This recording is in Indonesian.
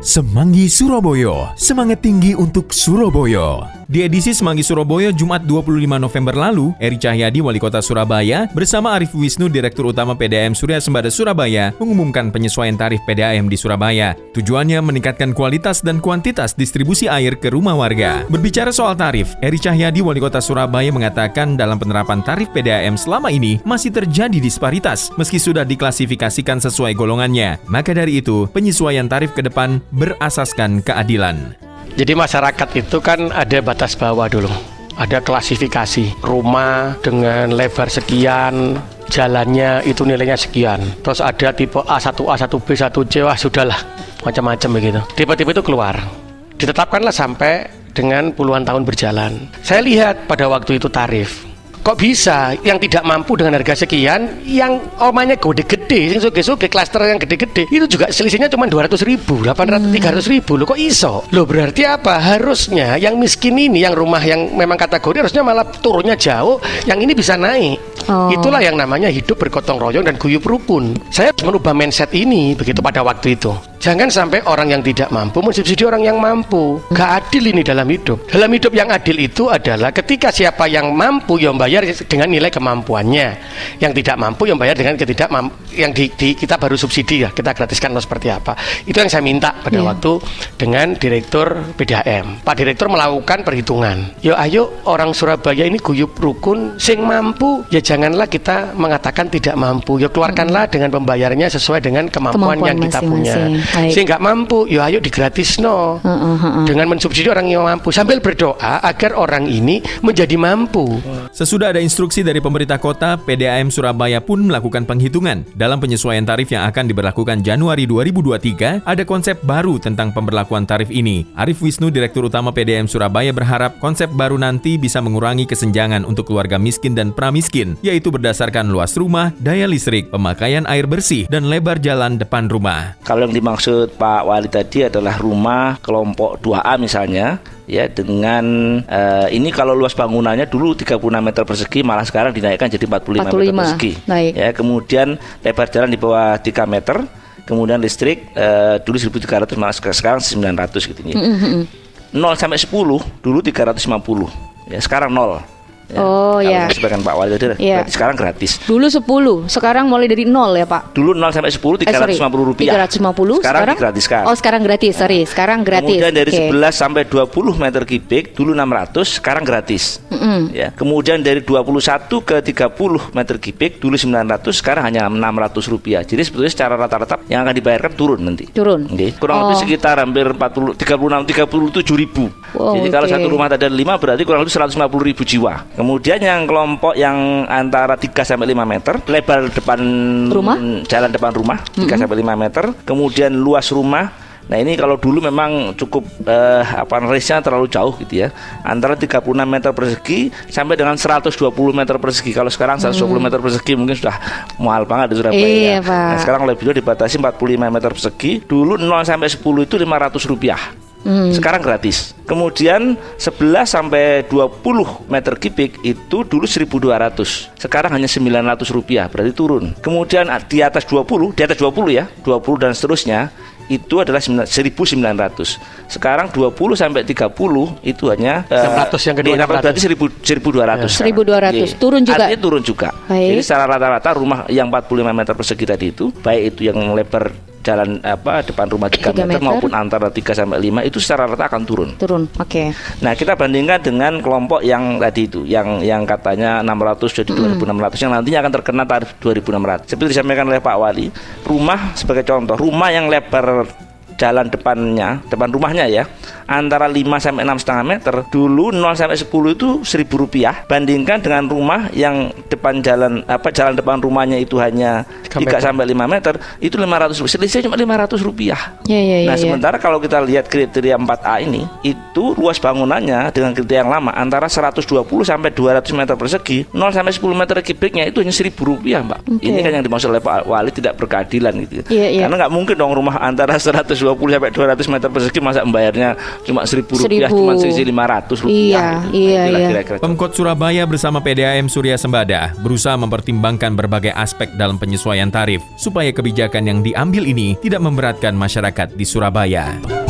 Semanggi Surabaya, semangat tinggi untuk Surabaya. Di edisi Semanggi Surabaya Jumat 25 November lalu, Eri Cahyadi, Wali Kota Surabaya, bersama Arief Wisnu, Direktur Utama PDAM Surya Sembada Surabaya, mengumumkan penyesuaian tarif PDAM di Surabaya. Tujuannya meningkatkan kualitas dan kuantitas distribusi air ke rumah warga. Berbicara soal tarif, Eri Cahyadi, Wali Kota Surabaya, mengatakan dalam penerapan tarif PDAM selama ini masih terjadi disparitas, meski sudah diklasifikasikan sesuai golongannya. Maka dari itu, penyesuaian tarif ke depan berasaskan keadilan. Jadi masyarakat itu kan ada batas bawah dulu, ada klasifikasi rumah dengan lebar sekian, jalannya itu nilainya sekian. Terus ada tipe A1, A1B, 1C, wah sudahlah, macam-macam begitu. Tipe-tipe itu keluar, ditetapkanlah sampai dengan puluhan tahun berjalan. Saya lihat pada waktu itu tarif, kok bisa yang tidak mampu dengan harga sekian, yang omanya gede-gede, yang suge-suge, klaster yang gede-gede, itu juga selisihnya cuma 200.000, 300.000 loh, kok iso? Loh berarti apa? Harusnya yang miskin ini, yang rumah yang memang kategori harusnya malah turunnya jauh, yang ini bisa naik. Itulah yang namanya hidup bergotong royong dan guyup rukun. Saya harus merubah mindset ini begitu pada waktu itu. Jangan sampai orang yang tidak mampu mensubsidi orang yang mampu. Gak adil ini dalam hidup. Dalam hidup yang adil itu adalah ketika siapa yang mampu yang bayar dengan nilai kemampuannya, yang tidak mampu yang bayar dengan yang kita baru subsidi ya, kita gratiskan atau seperti apa. Itu yang saya minta pada waktu dengan Direktur PDAM. Pak Direktur melakukan perhitungan. Ayo orang Surabaya ini guyup rukun, sing mampu ya janganlah kita mengatakan tidak mampu. Keluarkanlah dengan pembayarannya sesuai dengan kemampuan yang kita punya. Sing nggak mampu, ayo digratisno dengan mensubsidi orang yang mampu sambil berdoa agar orang ini menjadi mampu. Sesudah ada instruksi dari pemerintah kota, PDAM Surabaya pun melakukan penghitungan. Dalam penyesuaian tarif yang akan diberlakukan Januari 2023, ada konsep baru tentang pemberlakuan tarif ini. Arief Wisnu, Direktur Utama PDAM Surabaya, berharap konsep baru nanti bisa mengurangi kesenjangan untuk keluarga miskin dan pramiskin, yaitu berdasarkan luas rumah, daya listrik, pemakaian air bersih, dan lebar jalan depan rumah. Kalau yang dimaksud Pak Wali tadi adalah rumah kelompok 2A misalnya, ya, dengan ini kalau luas bangunannya dulu 36 meter persegi, malah sekarang dinaikkan jadi 45 meter persegi. Ya, kemudian lebar jalan di bawah 3 meter, kemudian listrik dulu 1.300 malah sekarang 900 gitu ya. 0 sampai 10 dulu 350, ya sekarang 0. Ya, sebagian Pak Wali tadi, sekarang gratis. Dulu 10, sekarang mulai dari 0 ya Pak? Dulu 0 sampai 10 350 rupiah. 350, sekarang digratiskan. Sekarang gratis, sekarang gratis. Kemudian dari 11 sampai 20 meter kubik dulu 600, sekarang gratis. Ya. Kemudian dari 21 ke 30 meter kubik dulu 900, sekarang hanya 600 rupiah. Jadi sebetulnya secara rata-rata yang akan dibayarkan turun nanti. Kurang lebih sekitar hampir 37 ribu. Jadi kalau satu rumah tadi ada 5, berarti kurang lebih 150 ribu jiwa. Kemudian yang kelompok yang antara 3 sampai 5 meter, lebar depan rumah, jalan depan rumah 3 sampai 5 meter, kemudian luas rumah. Nah ini kalau dulu memang cukup range-nya terlalu jauh gitu ya, antara 36 meter persegi sampai dengan 120 meter persegi. Kalau sekarang 120 meter persegi mungkin sudah mahal banget di Surabaya. Nah sekarang lebih dibatasi 45 meter persegi. Dulu 0 sampai 10 itu 500 rupiah. Sekarang gratis. Kemudian 11 sampai 20 meter kubik itu dulu 1.200. Sekarang hanya 900 rupiah, berarti turun. Kemudian di atas 20 ya, 20 dan seterusnya itu adalah 1.900. Sekarang 20 sampai 30 itu hanya 600 yang kedua, berarti 1.200. 1.200 turun juga. Artinya turun juga. Jadi secara rata-rata rumah yang 45 meter persegi tadi itu, baik itu yang lebar jalan depan rumah 3 meter maupun antara 3 sampai 5 itu secara rata akan turun. Nah, kita bandingkan dengan kelompok yang tadi itu, yang katanya 600 jadi 2.600, yang nantinya akan terkena tarif 2.600. Seperti disampaikan oleh Pak Wali, rumah sebagai contoh, rumah yang lebar jalan depan rumahnya ya, antara 5 sampai 6,5 meter dulu 0 sampai 10 itu 1.000 rupiah, bandingkan dengan rumah yang depan jalan rumahnya itu hanya 3 sampai 5 meter itu 500 rupiah, selisih cuma 500 rupiah. Sementara kalau kita lihat kriteria 4A ini, itu luas bangunannya dengan kriteria yang lama antara 120 sampai 200 meter persegi, 0 sampai 10 meter kubiknya itu hanya 1.000 rupiah, Mbak. Ini kan yang dimaksud oleh Pak Wali tidak berkeadilan gitu. Karena nggak mungkin dong rumah antara 120 120 sampai 200 meter persegi masa membayarnya cuma Rp1.000, cuma selisih Rp500. Iya. Pemkot Surabaya bersama PDAM Surya Sembada berusaha mempertimbangkan berbagai aspek dalam penyesuaian tarif supaya kebijakan yang diambil ini tidak memberatkan masyarakat di Surabaya.